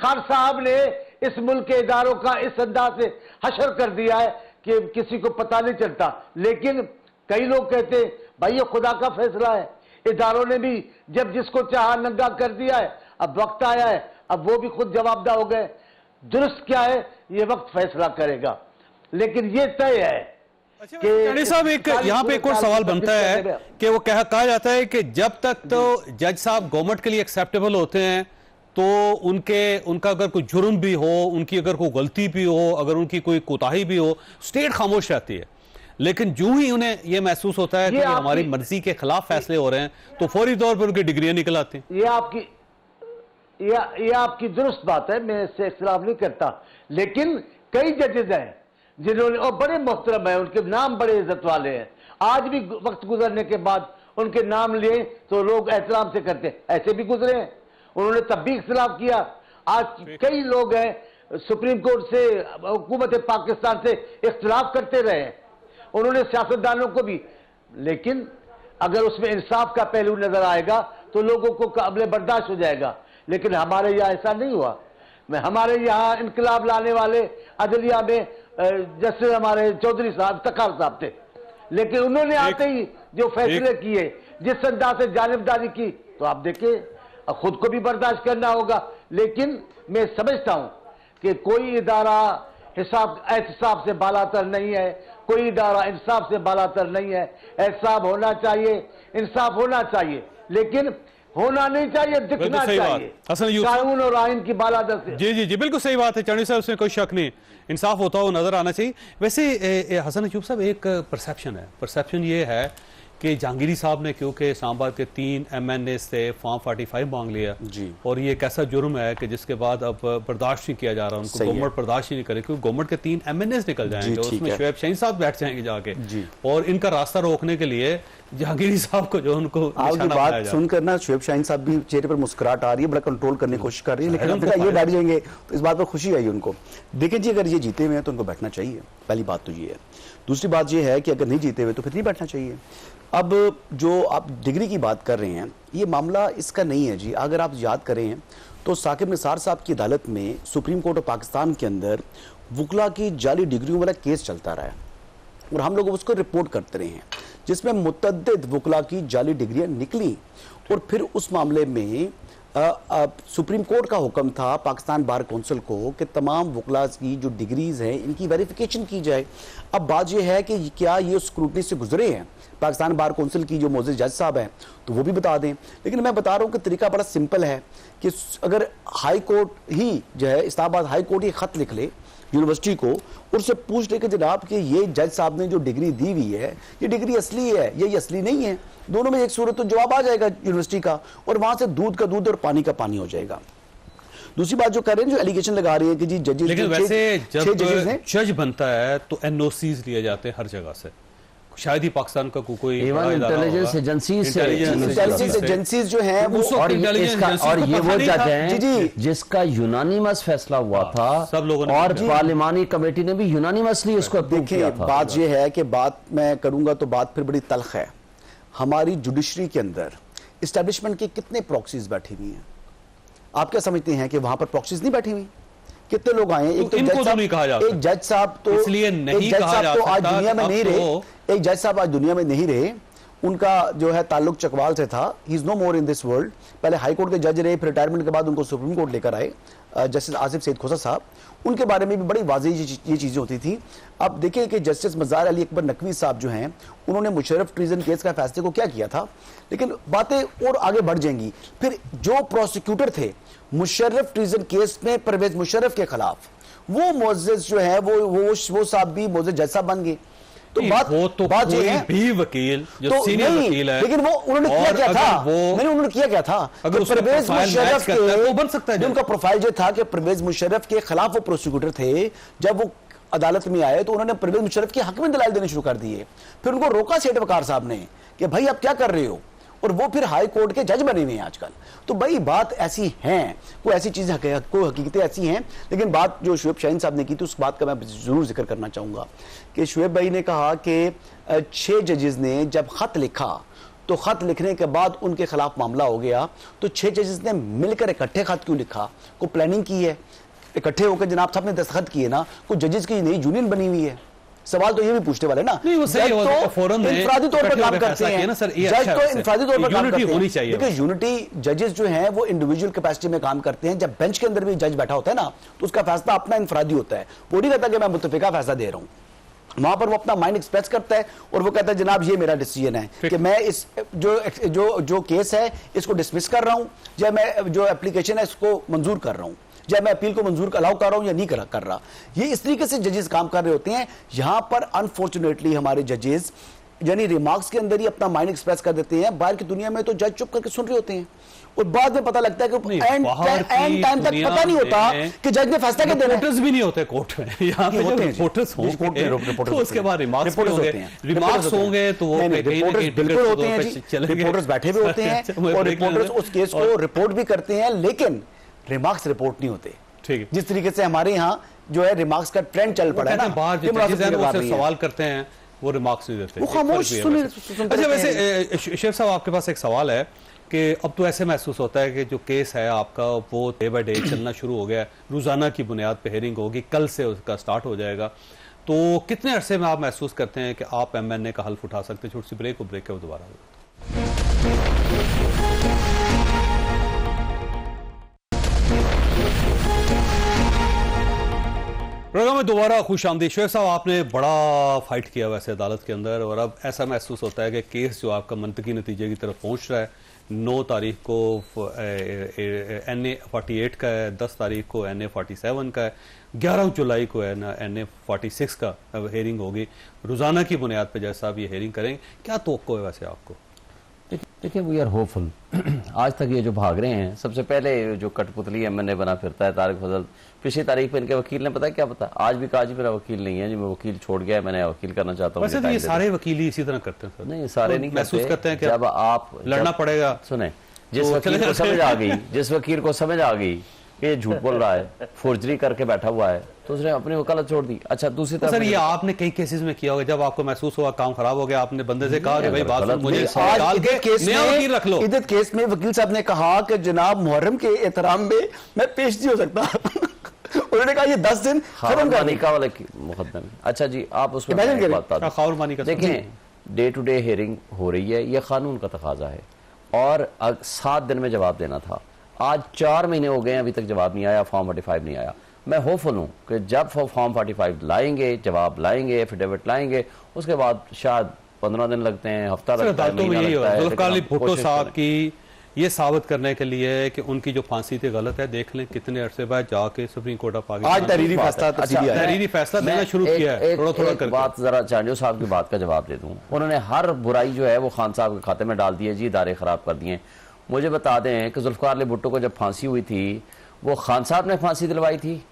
खान साहब ने इस मुल्क के इदारों का इस अंदाज से हशर कर दिया है कि किसी को पता नहीं चलता। लेकिन कई लोग कहते हैं भाई ये खुदा का फैसला है, इदारों ने भी जब जिसको चाहा नंगा कर दिया है, अब वक्त आया है, अब वो भी खुद जवाबदाह हो गए। दुरुस्त क्या है ये वक्त फैसला करेगा, लेकिन ये तय है कि साहब एक यहाँ पे एक और सवाल बनता है कि वो कहा जाता है कि जब तक तो जज साहब गवर्नमेंट के लिए एक्सेप्टेबल होते हैं तो उनका अगर कोई जुर्म भी हो, उनकी अगर कोई गलती भी हो, अगर उनकी कोई कोताही भी हो, स्टेट खामोश रहती है। लेकिन जो ही उन्हें यह महसूस होता है कि हमारी मर्जी के खिलाफ फैसले हो रहे हैं तो फौरी तौर पर उनकी डिग्रियां निकल आती हैं। ये आपकी दुरुस्त बात है, मैं इससे इख्तिलाफ नहीं करता। लेकिन कई जजेज हैं जिन्होंने, और बड़े मोहतरम है, उनके नाम बड़े इज्जत वाले हैं, आज भी वक्त गुजरने के बाद उनके नाम लिए तो लोग एहतराम से करते हैं। ऐसे भी गुजरे हैं, उन्होंने तब भी इख्तिलाफ किया। आज कई लोग हैं सुप्रीम कोर्ट से, हुकूमत पाकिस्तान से इख्तिलाफ करते रहे हैं, उन्होंने सियासतदानों को भी। लेकिन अगर उसमें इंसाफ का पहलू नजर आएगा तो लोगों को काबिल बर्दाश्त हो जाएगा। लेकिन हमारे यहाँ ऐसा नहीं हुआ। हमारे यहाँ इनकलाब लाने वाले अदलिया में जैसे हमारे चौधरी साहब तखार साहब थे, लेकिन उन्होंने आते ही जो फैसले किए, जिस अंदाज से जानिबदारी की, तो आप देखिए खुद को भी बर्दाश्त करना होगा। लेकिन मैं समझता हूं कि कोई इदारा हिसाब एहतसाब से बालातर नहीं है, कोई इदारा इंसाफ से बालातर नहीं है। एहतसाब होना चाहिए, इंसाफ होना चाहिए, लेकिन होना नहीं चाहिए, दिखना चाहिए कानून और आइन की बालादर से। जी जी जी बिल्कुल सही बात है चांदी साहब, उसमें कोई शक नहीं, इंसाफ होता हुआ नजर आना चाहिए। वैसे हसन अयूब साहब एक परसेप्शन है, परसेप्शन ये है कि जहांगीरी साहब ने क्योंकि इस्लामाबाद के 3 MNA से फॉर्म 45 मांग लिया जी, और ये एक ऐसा जुर्म है कि जिसके बाद अब बर्दाश्त नहीं किया जा रहा, उनको गवर्नमेंट बर्दाश्त ही नहीं करे, क्योंकि गवर्नमेंट के 3 MNAs निकल जाएंगे, उसमें शुएब शाहीन साहब बैठ जाएंगे जाके, और इनका रास्ता रोकने के लिए जहांगीरी साहब को जो उनको बात सुनकर ना शुएब शाहीन साहब भी चेहरे पर मुस्कुराहट आ रही है, बड़ा कंट्रोल करने की कोशिश कर रही है, लेकिन ये बैठ जाएंगे तो इस बात पर खुशी आई उनको। देखिए जी, अगर ये जीते हुए हैं तो उनको बैठना चाहिए, पहली बात तो ये है। दूसरी बात ये है कि अगर नहीं जीते हुए तो फिर नहीं बैठना चाहिए। अब जो आप डिग्री की बात कर रहे हैं, ये मामला इसका नहीं है जी। अगर आप याद करें तो साकिब निसार साहब की अदालत में सुप्रीम कोर्ट ऑफ पाकिस्तान के अंदर वकला की जाली डिग्रियों वाला केस चलता रहा है और हम लोग उसको रिपोर्ट करते रहे हैं, जिसमें मुतअद्दिद वकला की जाली डिग्रियां निकली। और फिर उस मामले में सुप्रीम कोर्ट का हुक्म था पाकिस्तान बार कौंसिल को कि तमाम वकला की जो डिग्रीज हैं इनकी वेरिफिकेशन की जाए। अब बात यह है कि क्या ये स्क्रूटनी से गुजरे हैं पाकिस्तान बार कौंसिल की जो मौजूद जज साहब हैं, तो वो भी बता दें। लेकिन मैं बता रहा हूँ कि तरीका बड़ा सिंपल है कि अगर हाई कोर्ट ही जो है, इस्लामाबाद हाई कोर्ट ही खत लिख ले यूनिवर्सिटी को और उससे पूछ ले कि जनाब कि ये जज साहब ने जो डिग्री दी हुई है ये डिग्री असली है या ये असली नहीं है, दोनों में एक सूरत तो जवाब आ जाएगा यूनिवर्सिटी का, और वहां से दूध का दूध और पानी का पानी हो जाएगा। दूसरी बात जो कर रहे हैं, जो एलिगेशन लगा रही है कि जी जजेस, लेकिन वैसे जब जज बनता है तो NOCs लिए जाते हैं हर जगह से, शायद ही पाकिस्तान का कोई इंटेलिजेंस एजेंसीज जो है वो, और ये वो जज हैं जिसका यूनानिमस फैसला हुआ था सब लोगों ने, और पार्लिमानी कमेटी ने भी यूनानिमसली उसको अप्रूव किया था। बात ये है कि बात मैं करूंगा तो बात फिर बड़ी तल्ख है। हमारी जुडिशरी के अंदर इस्टेब्लिशमेंट के कितने प्रॉक्सीज बैठी हुई हैं? आप क्या समझते हैं कि वहां पर प्रॉक्सीज नहीं बैठी हुई? कितने लोग आए हैं? एक तो इनको तो नहीं कहा जा सकता। एक जज साहब तो इसलिए नहीं एक जज कहा साहब जा तो आज सकता दुनिया में कि नहीं अब रहे। तो- एक जज साहब आज दुनिया में नहीं रहे, उनका जो है ताल्लुक चकवाल से था। He is no more in this world. पहले हाई कोर्ट के जज रहे, फिर रिटायरमेंट के बाद उनको सुप्रीम कोर्ट लेकर आए जस्टिस आसिफ सईद खोसा साहब। उनके बारे में भी बड़ी वाज़ेह ये चीज़ें होती थी। अब देखिए कि जस्टिस मज़ार अली अकबर नकवी साहब जो हैं, उन्होंने मुशर्रफ ट्रीजन केस का फैसले को क्या किया था, लेकिन बातें और आगे बढ़ जाएंगी। फिर जो प्रोसिक्यूटर थे मुशर्रफ ट्रीजन केस में परवेज मुशर्रफ के खिलाफ, वो मोअज़्ज़ज़ जो है वो साहब भी मोअज़्ज़ज़ जज साहब बन गए। तो बात ये है भी वकील जो तो सीनियर नहीं, वकील है, लेकिन वो उन्होंने किया क्या था, उन्होंने किया क्या था, अगर उसका परवेज प्रोफाइल मुशर्रफ मैच करता है तो बन सकता है। उनका प्रोफाइल जो था कि परवेज मुशर्रफ के खिलाफ वो प्रोसिक्यूटर थे, जब वो अदालत में आए तो उन्होंने परवेज मुशर्रफ के हक में दलाइल देने शुरू कर दिए। फिर उनको रोका सेठ वकार साहब ने कि भाई आप क्या कर रहे हो, और वो फिर हाई कोर्ट के जज बने हुए हैं आजकल। तो भाई बात ऐसी है, कोई ऐसी चीज़ कोई हकीकतें ऐसी हैं। लेकिन बात जो शुएब शाहीन साहब ने की थी उस बात का मैं ज़रूर जिक्र करना चाहूँगा कि शुएब भाई ने कहा कि 6 जजेस ने जब ख़त लिखा तो ख़त लिखने के बाद उनके खिलाफ मामला हो गया, तो 6 जजेस ने मिलकर इकट्ठे ख़त क्यों लिखा? को प्लानिंग की है, इकट्ठे होकर जनाब साहब ने दस्तखत किए ना, कुछ जजेस की नई यूनियन बनी हुई है। सवाल तो ये भी पूछने वाले ना, नहीं वो सही तो फोरम में इंफरादी तौर पर काम करते हैं ना सर, ये जज अच्छा तो इंफरादी तौर पर काम करते हैं। होनी चाहिए। देखिए यूनिटी जजेस जो हैं वो इंडिविजुअल कैपेसिटी में काम करते हैं। जब बेंच के अंदर भी जज बैठा होता है ना, तो उसका फैसला अपना इंफरादी होता है। वो नहीं कहता कि मैं मुत्तफिका फैसला दे रहा हूँ, वहां पर वो अपना माइंड एक्सप्रेस करता है और वो कहता है जनाब ये मेरा डिसीजन है कि मैं इस जो केस है इसको डिसमिस कर रहा हूं, या मैं जो एप्लीकेशन है इसको मंजूर कर रहा हूं, या मैं अपील को मंजूर अलाउ कर रहा हूं या नहीं कर रहा। ये इस तरीके से जजेस काम कर रहे होते हैं। यहां पर अनफॉर्चुनेटली हमारे जजेस यानी रिमार्क्स के अंदर ही अपना माइंड एक्सप्रेस कर देते हैं। बाहर की दुनिया में तो जज चुप करके सुन रहे होते हैं और बाद में पता लगता है कि एंड टाइम तक पता नहीं होता कि जज ने फैसला क्या देना है। रिपोर्टर्स भी नहीं होते कोर्ट में, यहाँ पे जो रिपोर्टर्स होंगे तो उसके बाद रिमार्क्स होंगे तो वो बिल्कुल होते हैं जी, रिपोर्टर्स बैठे हुए होते हैं और रिपोर्टर्स उस केस को रिपोर्ट भी करते हैं, लेकिन रिमार्क्स रिपोर्ट नहीं होते। ठीक है, जिस तरीके से हमारे यहाँ जो है रिमार्क्स का ट्रेंड चल पड़ा है ना, बाहर जो सवाल करते हैं वो रिमार्क्स नहीं देते, वो खामोश सुनते। अच्छा वैसे शेख साहब आपके पास एक सवाल है कि अब तो ऐसे महसूस होता है कि जो केस है आपका वो डे बाय डे चलना शुरू हो गया है, रोजाना की बुनियाद पे हेयरिंग होगी, कल से उसका स्टार्ट हो जाएगा, तो कितने अरसे में आप महसूस करते हैं कि आप MNA का हल्फ उठा सकते हैं? छोटी सी ब्रेक के वो दोबारा प्रोग्राम में दोबारा खुश आमदी। शेख साहब आपने बड़ा फाइट किया वैसे अदालत के अंदर, और अब ऐसा महसूस होता है कि केस जो आपका मंतकी नतीजे की तरफ पहुंच रहा है। 9 तारीख को NA 48 का है, 10 तारीख को NA 47 का है, 11 जुलाई को है ना NA 46 का हेयरिंग होगी। रोजाना की बुनियाद पर जैसा आप ये हेयरिंग करेंगे, क्या तवक्को है वैसे आपको? देखिए वी आर होपफुल। आज तक ये जो भाग रहे हैं, सबसे पहले जो कठपुतली MNA बना फिरता है तारिक फजल, पिछली तारीख पे इनके वकील ने पता क्या पता, आज भी कहा जी मेरा वकील नहीं है जी, मैं वकील छोड़ गया, मैंने वकील करना चाहता हूँ। वैसे तो ये सारे वकील ही इसी तरह करते हैं? नहीं सारे नहीं महसूस करते हैं कि जब आप लड़ना पड़ेगा। सुने, जिस वकील को समझ आ गई, जिस वकील को समझ आ गई कि ये झूठ बोल रहा है, फोर्जरी करके बैठा हुआ है, तो उसने अपनी वकालत छोड़ दी। अच्छा दूसरी तरफ सर ये आपने कई केसेस में किया होगा, जब आपको महसूस हुआ काम खराब हो गया, आपने बंदे से कहा कि भाई बात सुन, मुझे निकाल के नया वकील रख लो। इधर केस में वकील साहब ने कहा कि जनाब मुहर्रम के एहतराम में मैं पेश नहीं हो सकता। उन्होंने कहा ये 10 दिन खत्म कर मानिका वाले मुकदमे में। अच्छा जी आप उसमें देखें, डे टू डे हियरिंग हो रही है, यह कानून का तकाजा है और 7 दिन में जवाब देना था। आज 4 महीने हो गए अभी तक जवाब नहीं आया, फॉर्म 45 नहीं आया। मैं होपफुल हूँ कि जब फॉर्म 45 लाएंगे, जवाब लाएंगे, एफिडेविट लाएंगे, उसके बाद शायद 15 दिन लगते हैं, हफ्ता लगता है, महीना लगता है। जुल्फ़िकार अली भुट्टो साहब की ये साबित करने के लिए कि उनकी जो फांसी थी गलत है, देख लें कितने अरसे बाद जाके सुप्रीम कोर्ट ऑफ पाकिस्तान आज तहरीरी फैसला देना शुरू किया है। थोड़ा बात जरा चांडियो साहब की बात का जवाब दे दूं। उन्होंने हर बुराई जो है वो खान साहब के खाते में डाल दी है जी, इदारे खराब कर दिए। मुझे बता दें कि जुल्फ़िकार अली भुट्टो को जब फांसी हुई थी वो खान साहब ने फांसी दिलवाई थी।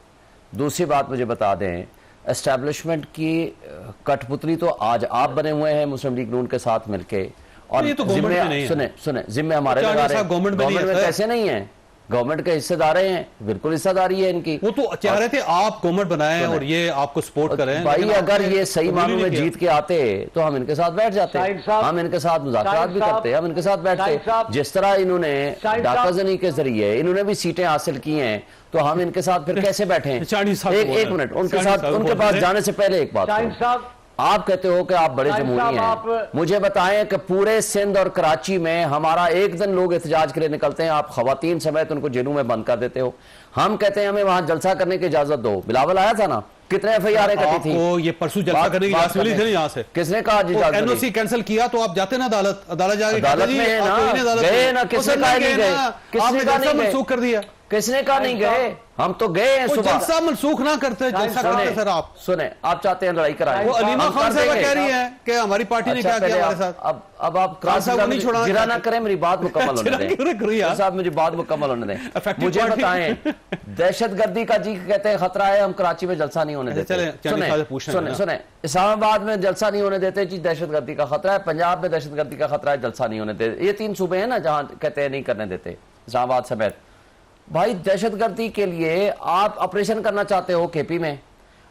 दूसरी बात मुझे बता दें, एस्टैब्लिशमेंट की कठपुतली तो आज आप बने हुए हैं मुस्लिम लीग नून के साथ मिलके, और ये तो सुने जिम्मे हमारे गवर्नमेंट में पैसे नहीं है, गवर्नमेंट के हिस्सेदार हैं, बिल्कुल हिस्सेदारी है इनकी। वो तो चाह रहे थे आप गवर्नमेंट बनाएं और ये आपको सपोर्ट करें। भाई अगर ये सही मानों में जीत के आते तो हम इनके साथ बैठ जाते, हम इनके साथ मुज़ाकरात भी करते, हम इनके साथ बैठते। जिस तरह इन्होंने डाकाज़नी के जरिए इन्होंने भी सीटें हासिल की हैं, तो हम इनके साथ फिर कैसे बैठे? एक मिनट, उनके साथ, उनके पास जाने से पहले एक बात, आप कहते हो कि आप बड़े जमहूरी हैं, मुझे बताएं कि पूरे सिंध और कराची में हमारा एक दिन लोग एहतजाज के लिए निकलते हैं, आप खवातीन समेत उनको जेलों में बंद कर देते हो। हम कहते हैं हमें वहां जलसा करने की इजाजत दो। बिलावल आया था ना, कितने एफआईआर कटी थी? ये परसों जलसा करने की इजाजत मिली थी यहाँ से, किसने कहा? एनओसी कैंसिल किया तो आप जाते ना अदालत, अदालत जाके अदालत में गए ना, किसने कहा नहीं गए? किसने कहा नहीं मनसूख कर दिया? किसने कहा नहीं गए? हम तो गए हैं सुबह। जलसा मनसूख ना करते, जलसा करते सर आप। सुने, आप चाहते हैं लड़ाई कराएं? वो अलीमा खान साहब कह रही है कि हमारी पार्टी ने क्या किया हमारे साथ। अब आप गिरा ना करें, मेरी बात मुकम्मल होने दें साहब, मुझे बात मुकम्मल होने दें। मुझे बताएं, दहशतगर्दी का जी कहते हैं खतरा है, हम कराची में जलसा नहीं होने देते। सुने, इस्लामाबाद में जलसा नहीं होने देते जी, दहशतगर्दी का खतरा है। पंजाब में दहशतगर्दी का खतरा है, जलसा नहीं होने देते। ये 3 सूबे हैं ना जहां कहते हैं नहीं करने देते, इस्लामाबाद समेत। भाई दहशतगर्दी के लिए आप ऑपरेशन करना चाहते हो केपी में,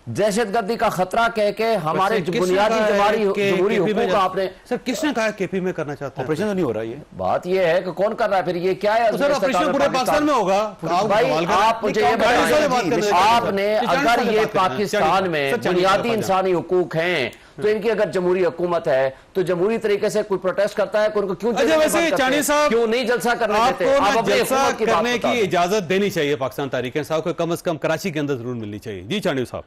दहशतगर्दी का खतरा कह के हमारे बुनियादी जमहूरी हुकूक का आपने। सर किसने कहा केपी में करना चाहते हैं? ऑपरेशन तो नहीं हो रहा। ये बात ये है कि कौन कर रहा है फिर, ये क्या है? सर ऑपरेशन पूरे पाकिस्तान में होगा। भाई आप मुझे ये बताएं, आपने अगर ये पाकिस्तान में बुनियादी इंसानी हुकूक हैं तो इनकी अगर जमहूरी हुकूमत है तो जमहूरी तरीके से कोई प्रोटेस्ट करता है, उनको क्यों क्यों नहीं जलसा करने देते? आप जलसा करने की इजाजत देनी चाहिए पाकिस्तान तहरीक इंसाफ को, कम से कम कराची के अंदर जरूर मिलनी चाहिए। जी चांडिल साहब,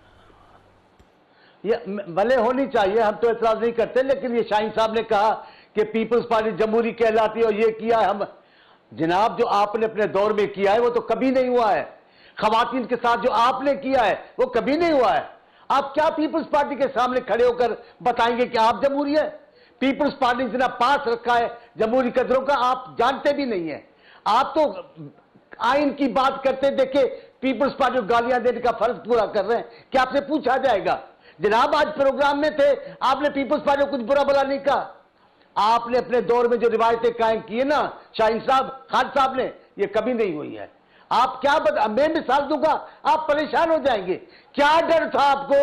ये भले होनी चाहिए, हम तो एतराज नहीं करते, लेकिन ये शाहीन साहब ने कहा कि पीपल्स पार्टी जमहूरी कहलाती है और ये किया है। हम जनाब, जो आपने अपने दौर में किया है वो तो कभी नहीं हुआ है। खवातीन के साथ जो आपने किया है वो कभी नहीं हुआ है। आप क्या पीपल्स पार्टी के सामने खड़े होकर बताएंगे कि आप जमहूरी है? पीपल्स पार्टी ने जितना पास रखा है जमहूरी कदरों का आप जानते भी नहीं है। आप तो आइन की बात करते, देखे पीपल्स पार्टी को गालियां देने का फर्ज पूरा कर रहे हैं। क्या आपसे पूछा जाएगा? जनाब आज प्रोग्राम में थे, आपने पीपल्स पार्टी को कुछ बुरा भला नहीं कहा। आपने अपने दौर में जो रिवायतें कायम की है ना शाहीन साहब, खान साहब ने, ये कभी नहीं हुई है। आप क्या मैं मिसाल दूंगा, आप परेशान हो जाएंगे। क्या डर था आपको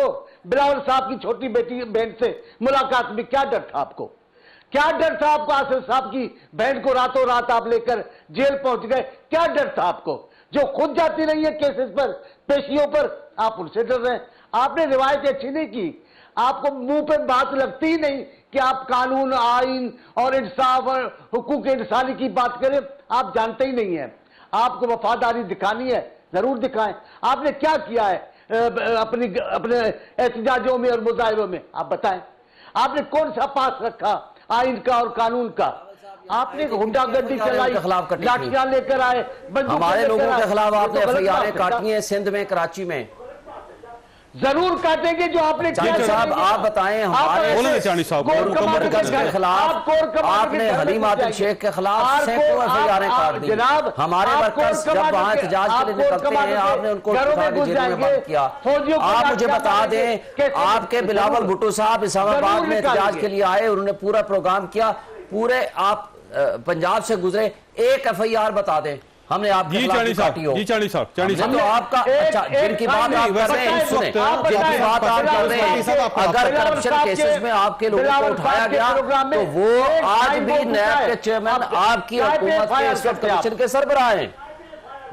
बिलावल साहब की छोटी बेटी बहन से मुलाकात में? क्या डर था आपको? क्या डर था आपको आसिफ साहब की बहन को रातों रात आप लेकर जेल पहुंच गए? क्या डर था आपको? जो खुद जाती रही है केसेस पर, पेशियों पर, आप उनसे डर रहे हैं। आपने रिवायत अच्छी नहीं की, आपको मुंह पे बात लगती ही नहीं कि आप कानून, आइन और इंसाफ और हुकूक इंसानी की बात करें। आप जानते ही नहीं है। आपको वफादारी दिखानी है, जरूर दिखाएं। आपने क्या किया है अपने एहतजाजों में और मुजाहिरों में? आप बताएं, आपने कौन सा पास रखा आइन का और कानून का? आपने गुंडागर्दी चलाई, लाठियां लेकर आए, हमारे लोगों के खिलाफ आपने एफआईआर काटी है सिंध में, कराची में। जरूर काटेंगे जो आपने किया। साहब आप बताएं, हमारे के खिलाफ आपने हलीम आदिल शेख के खिलाफ सैकड़ों एफआईआर काट दी। हमारे वर्कर्स जब वहां एहतजाज के लिए निकलते हैं आपने उनको जेल में बंद किया। आप मुझे बता दें, आपके बिलावल भुट्टो साहब इस्लामाबाद में एहतजाज के लिए आए, उन्होंने पूरा प्रोग्राम किया, पूरे आप पंजाब से गुजरे, एक एफआईआर बता दें हमने आपके खिलाफ काटी हो। जी चांडिल साहब, चांडिल साहब तो आपका जिनकी बात आप कर रहे हैं, सुने, जिनकी बात आप कर रहे हैं, अगर करप्शन केसेस में आपके लोगों को उठाया गया तो वो आज भी नैब के चेयरमैन आपकी हुकूमत के इस वक्त कमीशन के सरबराह हैं।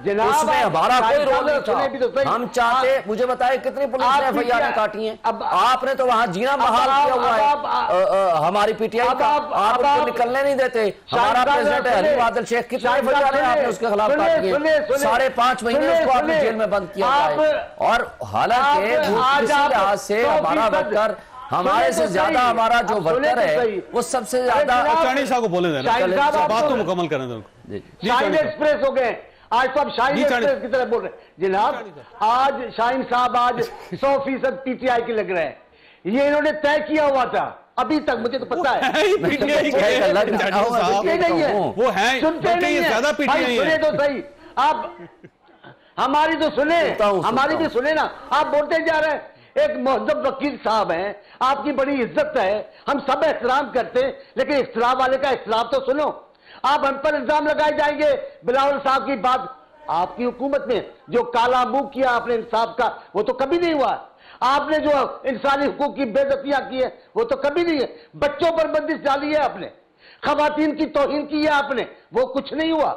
उसमें हमारा कोई रोल नहीं था। हम चाहते, मुझे बताए कितनी पुलिस ने एफआईआर काटी हैं? आपने तो वहां जीना बहाल किया हुआ है हमारी पीटीआई का, आप उनको निकलने नहीं देते। हमारा प्रेसिडेंट है हलीम आदिल शेख, कितने एफआईआर आपने उसके खिलाफ काटी है? 5.5 महीने उसको आपने जेल में बंद किया है। और हालांकि किसी लिहाज से हमारा वर्कर, हमारे से ज्यादा हमारा जो वर्कर है वो सबसे ज्यादा। चांडिल साहब को बोले देना, बात तो मुकम्मल करने दो। शाहीन एक्सप्रेस हो गए आज, तो आप शाहीन एक्सप्रेस की तरह बोल रहे हैं। जनाब आज शाहीन साहब आज 100% पीटीआई के लग रहे हैं। ये इन्होंने तय किया हुआ था, अभी तक मुझे तो पता है। सुनते नहीं है, ज्यादा पीटीआई सुने तो सही आप, हमारी तो सुने, हमारी भी सुने ना। आप बोलते जा रहे हैं। एक मुहज्जब वकील साहब हैं, आपकी बड़ी इज्जत है, हम सब एहतराम करते हैं, लेकिन इख्तिलाफ वाले का इख्तिलाफ तो सुनो। आप हम पर इल्जाम लगाए जाएंगे बिलावल साहब की बात, आपकी हुकूमत में जो काला मुंह किया आपने इंसाफ का, वो तो कभी नहीं हुआ। आपने जो इंसानी हुकूक की बेइज्जतियां की है, वो तो कभी नहीं है। बच्चों पर बंदिश डाली है आपने, खवातीन की तौहीन की है आपने, वो कुछ नहीं हुआ।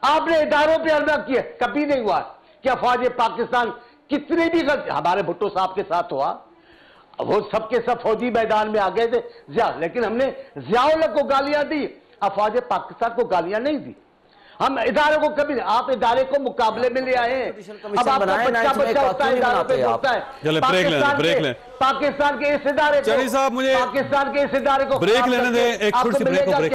आपने इदारों पर हमला किया, कभी नहीं हुआ। क्या फौज पाकिस्तान कितने भी गलत, हमारे भुट्टो साहब के साथ हुआ, वो सबके सब फौजी मैदान में आ गए थे लेकिन हमने जियाउल को गालियां दी, फौज पाकिस्तान को गालियां नहीं दी। हम इदारे को कभी, आप इदारे को मुकाबले में ले आए हैं। अब आपका बच्चा होता है, इदारों पे बोलता है। पाकिस्तान के इस इदारे को, पाकिस्तान के इस इदारे को ब्रेक लेने दें, एक छोटी सी ब्रेक को ब्रेक।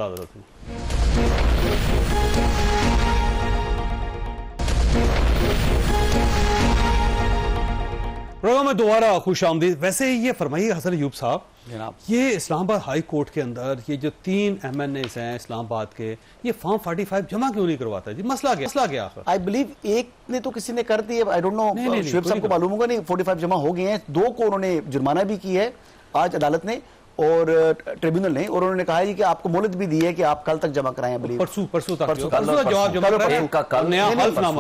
प्रोग्राम में दोबारा खुश आमदीद। वैसे ये फरमाइए हसन अयूब साहब, ये इस्लामाबाद हाई कोर्ट के अंदर ये जो 3 MNAs हैं इस्लामाबाद के, ये फॉर्म 45 जमा क्यों नहीं करवाता जी? मसला क्या आखिर? आई बिलीव एक ने तो किसी ने कर दी है, आई डोंट नो, शुएब साहब को मालूम होगा, नहीं 45 जमा हो गए हैं। 2 को उन्होंने जुर्माना भी की है आज अदालत ने और ट्रिब्यूनल ने, और उन्होंने कहा है कि आपको मोहलत भी दी है कि आप कल तक जमा कराएं। परसों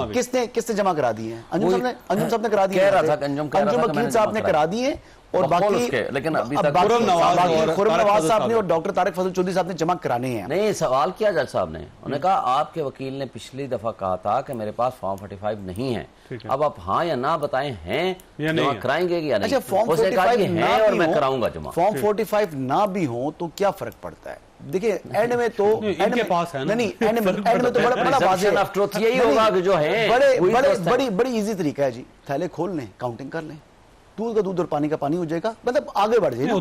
किसने जमा करा दिए हैं? अंजुम साहब ने करा दिए, अंजुम वकील साहब ने करा दिए, और बाकी लेकिन अभी तक खुर्रम नवाज साहब ने और डॉक्टर तारिक फजल चौधरी साहब ने जमा कराने हैं। नहीं, सवाल किया जज साहब ने, उन्होंने कहा आपके वकील ने पिछली दफा कहा था कि मेरे पास फॉर्म 45 नहीं है, अब आप हाँ या ना बताएं, हैं जमा कराएंगे या नहीं? अच्छा, फॉर्म 45 है और मैं कराऊंगा जमा। फॉर्म 45 ना भी हो तो क्या फर्क पड़ता है? देखिए एंड में तो इनके पास है ना, नहीं एंड में तो बड़ा वाज़ेह ऑफ ट्रुथ यही होगा कि जो है बड़ी इजी तरीका है जी, थैले खोल लें, काउंटिंग कर लें, दूध का दूध और पानी का पानी हो जाएगा, मतलब आगे बढ़ जाएगा।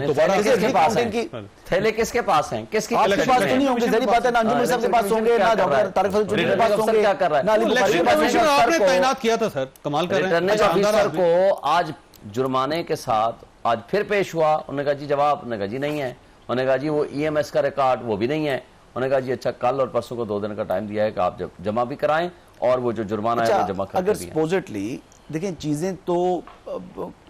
थैले किसके पास हैं? किसके पास तो नहीं होंगे, जरी बात है ना अंजुम साहब के पास होंगे, ना डॉक्टर तारिक फजल चौधरी के पास होंगे, ना अली बुखारी के पास होंगे। आपने तैनात किया था सर, कमाल कर रहे हैं। रिटर्निंग ऑफिसर को आज जुर्माने के साथ आज फिर पेश हुआ, उन्होंने कहा जी जवाब, उन्होंने कहा जी नहीं है, उन्होंने कहा जी वो EMS का रिकॉर्ड वो भी नहीं है, उन्होंने कहा जी अच्छा कल और परसों को 2 दिन का टाइम दिया है कि आप जब जमा भी कराएं और वो जो जुर्माना है वो जमा कर अगर सपोजिटली देखें चीजें तो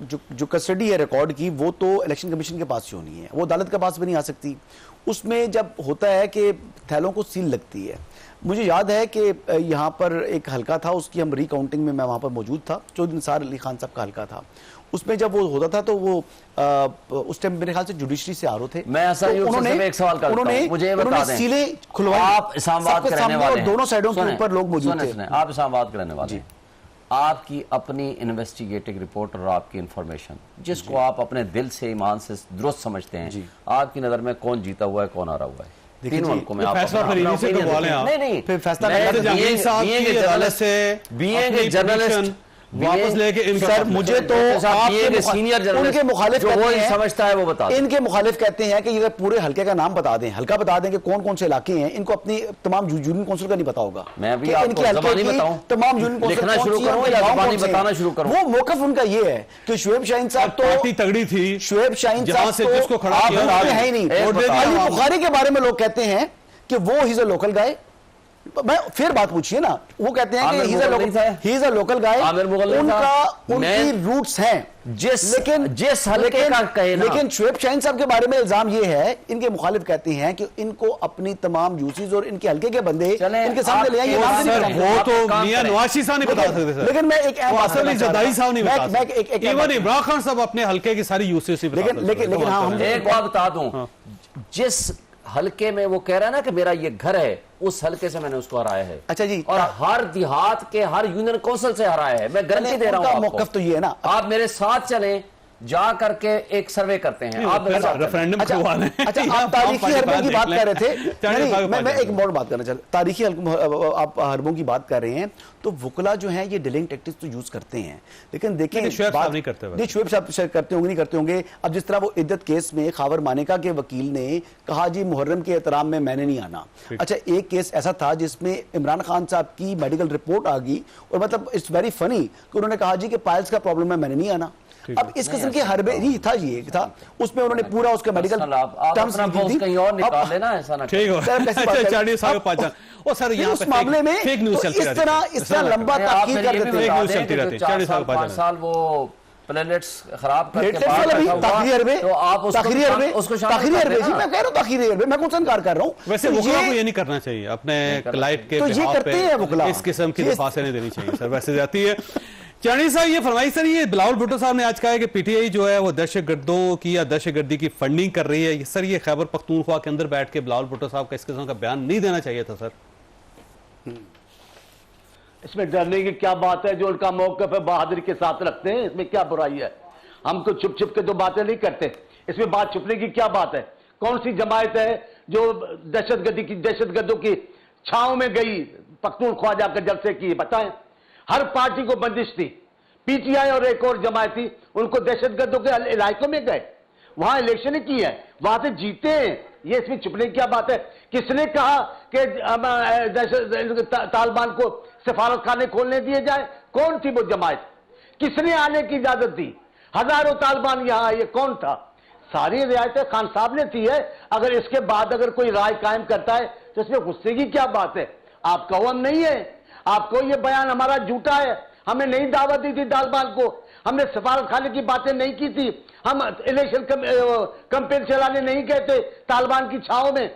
जो कस्टडी है रिकॉर्ड की, वो तो इलेक्शन कमीशन के पास ही होनी है, वो अदालत के पास भी नहीं आ सकती। उसमें जब होता है कि थैलों को सील लगती है, मुझे याद है कि यहाँ पर एक हल्का था, उसकी हम रिकाउंटिंग में मैं वहाँ पर मौजूद था, चौधरी निसार अली खान साहब का हल्का था, उसमें जब वो होता था तो वो उस टाइम मेरे ख्याल से जुडिशरी से आर थे। मैं तो उन्होंने एक सवाल करता हूं, मुझे बता दें, सीलें खुलवाई, आप इस्लामाबाद के रहने वाले हैं, दोनों साइडों के ऊपर लोग मौजूद थे। आप इस्लामाबाद के रहने वाले हैं, आपकी अपनी इन्वेस्टिगेटिव रिपोर्ट और आपकी इंफॉर्मेशन जिसको आप अपने दिल से ईमान से दुरुस्त समझते हैं, आपकी नजर में कौन जीता हुआ है, कौन हारा हुआ है? तीन मुल्कों में आप फैसला फिर इन्हीं से करवा लें आप। नहीं फिर फैसला जर्नलिस्ट वापस लेके सर मुझे तो आपके सीनियर जर्नलिस्ट उनके मुखालिफ जो वो समझता है वो बता, इनके मुखालिफ कहते हैं कि ये पूरे हल्के का नाम बता दें, हल्का बता दें कि कौन कौन से इलाके हैं, इनको अपनी तमाम यूनियन काउंसिल का नहीं पता होगा। मैं अभी आपको ज़बानी बताऊं, तमाम यूनियन काउंसिल लिखना शुरू करूं या ज़बानी बताना शुरू करूं? वो मौक़िफ़ उनका ये है कि शुएब शाहीन साहब तो पार्टी तगड़ी थी, शुएब शाहीन साहब से जिसको खड़ा किया है ही नहीं। अली बुखारी के बारे में लोग कहते हैं कि वो ही इज अ लोकल गाय। मैं फिर बात पूछिए ना, वो कहते हैं कि ही इज अ लोकल गाय, उनकी रूट्स हैं जिस हल्के का कहे ना। लेकिन शुएब शाहीन साहब के बारे में इल्जाम ये है, इनके मुखालिफ कहते हैं कि इनको अपनी तमाम यूसीज और इनके हल्के के बंदे इनके सामने ले आएंगे। वो तो मियां नवाज साहब नहीं बता सकते सर, लेकिन मैं एक जदाई साहब नहीं बता सकते, इवन इमरान खान साहब अपने हल्के की सारी यूसीज से बता सकते। लेकिन हम एक बात बता दूं, जिस हल्के में वो कह रहा है ना कि मेरा ये घर है, उस हल्के से मैंने उसको हराया है। अच्छा जी, और हर देहात के हर यूनियन काउंसिल से हराया है, मैं गारंटी दे रहा हूं आपको। मौक़िफ़ तो ये है ना, आप मेरे साथ चलें, जा करके एक सर्वे करते हैं, आप मेरे साथ रेफरेंडम करवा लें। अच्छा आप तारीखी हरबों की बात कर रहे थे, मैं एक और बात करना चाहता, तारीखी आप हरबों की बात कर रहे हैं, तो वुकला जो हैं ये डिलेइंग टैक्टिक्स तो यूज करते हैं, लेकिन देखिए शुएब साहब नहीं करते, नहीं शुएब साहब करते होंगे, नहीं करते होंगे। अब जिस तरह वो इद्दत केस में खावर मानेका के वकील ने कहा जी मुहर्रम के एहतराम में मैंने नहीं आना। अच्छा एक केस ऐसा था जिसमें इमरान खान साहब की मेडिकल रिपोर्ट आ गई और मतलब इट्स वेरी फनी कि उन्होंने कहा जी कि पाइल्स का प्रॉब्लम है, मैंने नहीं आना। अब इस किस्म के हरबे ही था, ये था उसमें उन्होंने पूरा उसका मेडिकल टर्म्स कहीं और निकाल लेना, ऐसा ना ठीक हो। ओ सर यहाँ उस मामले में फेक न्यूज़ चलती रहती है, इस तरह लंबा ताकीद कर देते हैं। 4-5 साल वो प्लेटलेट्स खराब करके प्लेटलेट्स बाहर वाला भी रखा हुआ, ताखिरी अरबे, तो आप ताखिरी अरबे, उसको शामिल ताखिरी कर अरबे जी, देना। मैं कह रहा हूँ ताखिरी अरबे, मैं कौन सा इनकार कर रहा हूँ। वैसे तो वकला को ये नहीं करना चाहिए, अपने क्लाइंट के तो ये बिहाफ करते हैं वकला। पे इस किस्म की ये- दरख्वास्तें नहीं देनी चाहिए सर, वैसे जाती है। चानी साहब ये फरमाइए सर, ये बिलावल भुट्टो साहब ने आज कहा है कि पीटीआई जो है वो दहशतगर्दों की या दहशतगर्दी की फंडिंग कर रही है। सर ये खैबर पख्तूनख्वा के अंदर बैठ के बिलावल भुट्टो साहब का इस किस्म का बयान नहीं देना चाहिए था सर। इसमें डरने की क्या बात है? जो उनका मौक़िफ़ है बहादुरी के साथ रखते हैं, इसमें क्या बुराई है? हम तो छुप छुप के तो बातें नहीं करते, इसमें बात छुपने की क्या बात है? कौन सी जमायत है जो दहशतगर्दों की छांव में गई पख्तूनख्वा जाकर जलसे किए? बताएं। हर पार्टी को बंदिश थी, पीटीआई और एक और जमायत थी, उनको दहशतगर्दों के इलाकों में गए, वहां इलेक्शन की है, वहां से जीते हैं। ये इसमें छुपने की क्या बात है? किसने कहा कि तालिबान को सफारत खाने खोलने दिए जाए? कौन थी वो जमायत? किसने आने की इजाजत दी? हजारों तालिबान यहां आए, कौन था? सारी रियायतें खान साहब ने थी है। अगर इसके बाद अगर कोई राय कायम करता है तो इसमें गुस्से की क्या बात है? आप कहो हम नहीं है, आपको ये बयान हमारा झूठा है, हमें नहीं दावत दी थी तालिबान को, हमने सफारत खाने की बातें नहीं की थी, हम इलेक्शन कैंपेन चलाने नहीं गए थे तालिबान की छांव में।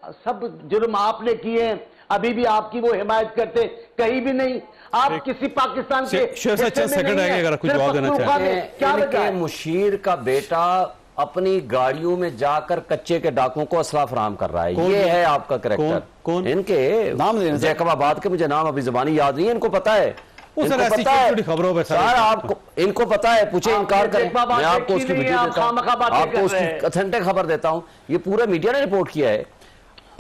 सब जुर्म आपने किए हैं, अभी भी आपकी वो हिमायत करते कहीं भी नहीं। आप किसी पाकिस्तान के शेर साहब चंद सेकंड रह गए, अगर कुछ जवाब देना चाहें। क्या इनके मुशीर का बेटा अपनी गाड़ियों में जाकर कच्चे के डाकुओं को असला फराहम कर रहा है। ये है आपका करेक्टर। कौन? इनके नाम देना चाहिए। जैकबाबाद के मुझे नाम अभी जबानी याद नहीं है, इनको पता है। वो सर इनको ऐसी पता है। छोटी-छोटी खबरों पे सर सर आपको इनको पता है, पूछे इनकार करें, जैकबाबाद मैं आपको देखी उसकी नहीं है, वीडियो आप देता हूं, खामखा बातें आपको कर उसकी रहे हैं। ऑथेंटिक खबर देता हूं। ये पूरे मीडिया ने रिपोर्ट किया है।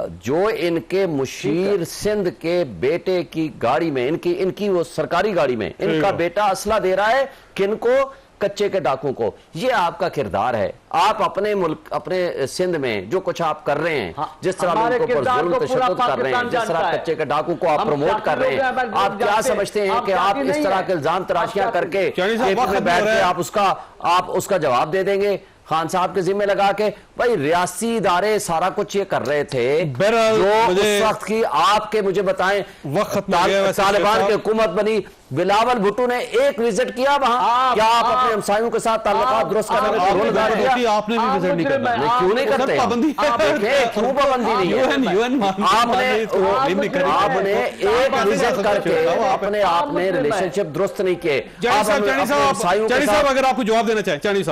जो इनके मुशीर सिंध के बेटे की गाड़ी में, इनकी वो सरकारी गाड़ी में इनका बेटा असला दे रहा है किनको? कच्चे के डाकुओं को। ये आपका किरदार है। आप अपने मुल्क, अपने सिंध में जो कुछ आप कर रहे हैं, जिस तरह हमारे उनको पर किरदार जुल्म को पूरा तशद्दुद कर रहे हैं, जिस पाकिस्तान तरह जानता कच्चे है। के डाकू को आप हम प्रमोट कर रहे हैं, जाते हैं, आप क्या जानते हैं। समझते हैं आप कि आप जाती इस नहीं तरह है। के इल्जाम तराशियां आप करके चानी साहब, पेपर वक्त में बैठ हो रहा के है। आप उसका जवाब दे देंगे खान साहब के जिम्मे लगा के? भाई रियासी इदारे सारा कुछ ये कर रहे थे बहरहाल जो मुझे- उस वक्त की आपके, मुझे बताएं, वक्त खत्म हो गया वैसे तालिबान शेर की साहब। हुकूमत बनी, बिलावल भुट्टो ने एक विजिट किया वहां? क्या आप अपने हमसायों के साथ ताल्लुकात दुरुस्त करने में कोई रोल अदा किया? आपने भी विजिट नहीं करना। नहीं, क्यों नहीं करते? पाबंदी है। क्यों पाबंदी नहीं है? यूएन आपने एक विजिट करके अपने आपने रिलेशनशिप दुरुस्त नहीं किए। चानी साहब, चानी साहब अगर आपको जवाब देना चाहें। चानी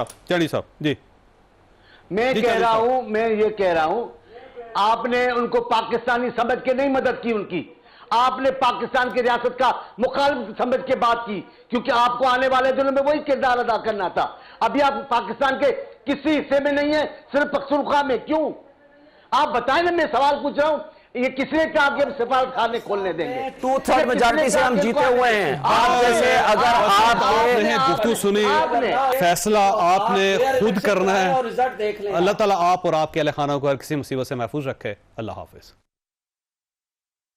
साहब जी। मैं जी, कह चानी रहा साहब। हूं, मैं ये कह रहा हूं, आपने उनको पाकिस्तानी समझ के नहीं मदद की उनकी, आपने पाकिस्तान की रियासत का मुखालिफ समझ के बात की, क्योंकि आपको आने वाले दिनों में वही किरदार अदा करना था। अभी आप पाकिस्तान के किसी हिस्से में नहीं है, सिर्फ पख्तूनख्वा में। क्यों? आप बताएं ना, मैं सवाल पूछ रहा हूं, ये किसने कहा कि हम सफारत खाने खोलने देंगे? 2/3 मेजॉरिटी से हम जीते हुए हैं। आप जैसे अगर आपने गुफ्तगू सुनी, आपने- फैसला आपने खुद करना है। रिजल्ट देख लें। अल्लाह ताला आप और आपके अहले खाना को हर किसी मुसीबत से महफूज रखे। अल्लाह हाफिज।